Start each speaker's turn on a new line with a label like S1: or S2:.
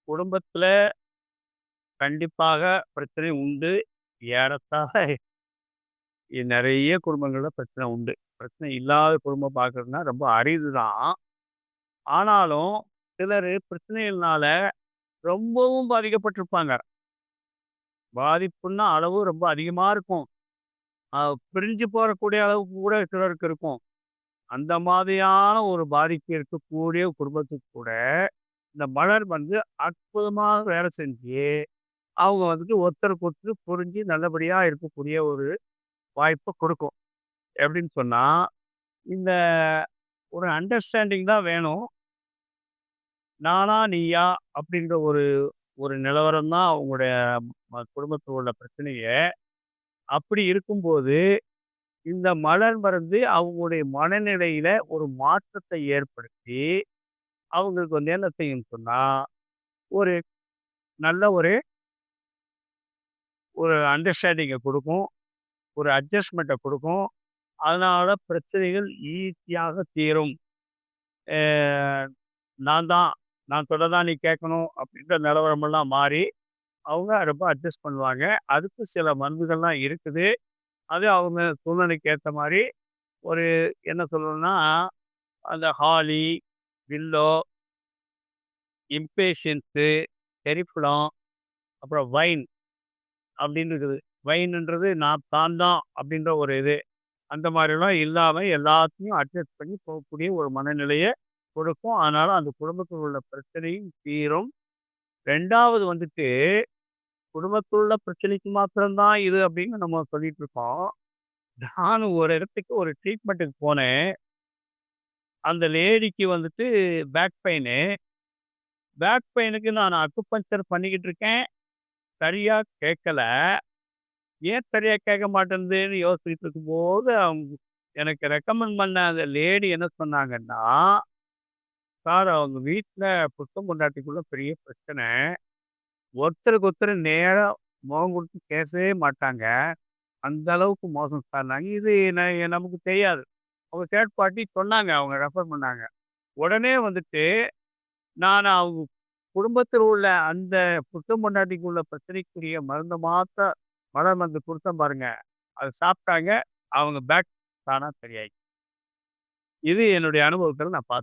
S1: குடும்பத்துல கண்டிப்பாக பிரச்சனை உண்டு. ஏறத்தாழ நெறைய குடும்பங்கள்ல பிரச்சனை உண்டு. பிரச்சனை இல்லாத குடும்பம் பார்க்கறதுனா ரொம்ப அரிது தான். ஆனாலும் சிலரு பிரச்சனைகள்னால ரொம்பவும் பாதிக்கப்பட்டிருப்பாங்க. பாதிப்புன்னா அளவு ரொம்ப அதிகமா இருக்கும். அ பிரிஞ்சு போறக்கூடிய அளவுக்கு கூட சிலருக்கு இருக்கும். அந்த மாதிரியான ஒரு பாதிப்பு இருக்கக்கூடிய குடும்பத்துக்கு கூட, இந்த மலர் வந்து அற்புதமா வேலை செஞ்சு, அவங்க வந்துட்டு ஒருத்தருக்கு ஒருத்தர் புரிஞ்சு நல்லபடியா இருக்கக்கூடிய ஒரு வாய்ப்ப குடுக்கும். எப்படின்னு சொன்னா, இந்த ஒரு அண்டர்ஸ்டாண்டிங் தான் வேணும். நானா, நீயா அப்படின்ற ஒரு ஒரு நிலவரம் தான் அவங்களுடைய குடும்பத்தில உள்ள பிரச்சனையே. அப்படி இருக்கும்போது, இந்த மலர் மருந்து அவங்களுடைய மனநிலையில ஒரு மாற்றத்தை ஏற்படுத்தி, அவங்களுக்கு வந்து என்ன செய்யும்னு சொன்னா, ஒரு நல்ல ஒரு ஒரு அண்டர்ஸ்டாண்டிங்க குடுக்கும். ஒரு அட்ஜஸ்ட்மென்ட்ட குடுக்கும். அதனால பிரச்சனைகள் ஈஸியாக தீரும். அ நான் தான் நான் சொல்ல தான் நீ கேட்கணும் அப்படின்ற நிலவரமெல்லாம் மாறி, அவங்க ரொம்ப அட்ஜஸ்ட் பண்ணுவாங்க. அதுக்கு சில மருந்துகள்லாம் இருக்குது. அது அவங்க சூழ்நிலைக்கு ஏத்த மாரி ஒரு என்ன சொல்லணும்னா, அந்த ஹாலி, வில்லோ, இம்பேஷன்ஸு, செரிஃப்லாம், அப்புறம் வைன் அப்படின்னு இருக்குது. வைன்ன்றது தான் தான் அப்படின்ற ஒரு இது. அந்த மாரிலாம் இல்லாம எல்லாத்தையும் அட்ஜஸ்ட் பண்ணி போகக்கூடிய ஒரு மனநிலைய கொடுக்கும். அதனால அந்த குடும்பத்தில் உள்ள பிரச்சனையும் தீரும். 2வது வந்துட்டு, குடும்பத்தில் உள்ள பிரச்சனைக்கு மாத்திரம் தான் இது அப்படின்னு நம்ம சொல்லிட்டு இருக்கோம். நானும் ஒரு இடத்துக்கு ஒரு ட்ரீட்மென்ட்டுக்கு போனேன். அந்த லேடிக்கு வந்துட்டு பேக் பெயினு. பேக் பெயினுக்கு நான் அக்குபஞ்சர் பண்ணிக்கிட்டு இருக்கேன். சரியா கேட்கல. ஏன் சரியா கேட்க மாட்டேன்துன்னு யோசிச்சுட்டு இருக்கும்போது, அவங்க எனக்கு ரெக்கமெண்ட் பண்ண அந்த லேடி என்ன சொன்னாங்கன்னா, "சார் அவங்க வீட்ல புருஷன் பொண்டாட்டிக்குள்ள பெரிய பிரச்சனை. ஒருத்தருக்கு ஒருத்தர் நேரா முகம் குடுத்து பேசவே மாட்டாங்க. அந்த அளவுக்கு மோசம் சார்னாங்க." இது நமக்கு தெரியாது. அவங்க தேர்ட் பார்ட்டி சொன்னாங்க. அவங்க ரெஃபர் பண்ணாங்க. உடனே வந்துட்டு நான் அவங்க குடும்பத்தில உள்ள அந்த புருஷன் பொண்டாட்டிக்கு உள்ள பிரச்சனைக்குரிய மருந்த மலர் மருந்து குடுத்தேன் பாருங்க. அத சாப்பிட்டாங்க. அவங்க பேக் தானா சரியாயிடுச்சு. இது என்னுடைய அனுபவத்தில நான் பார்த்தேன்.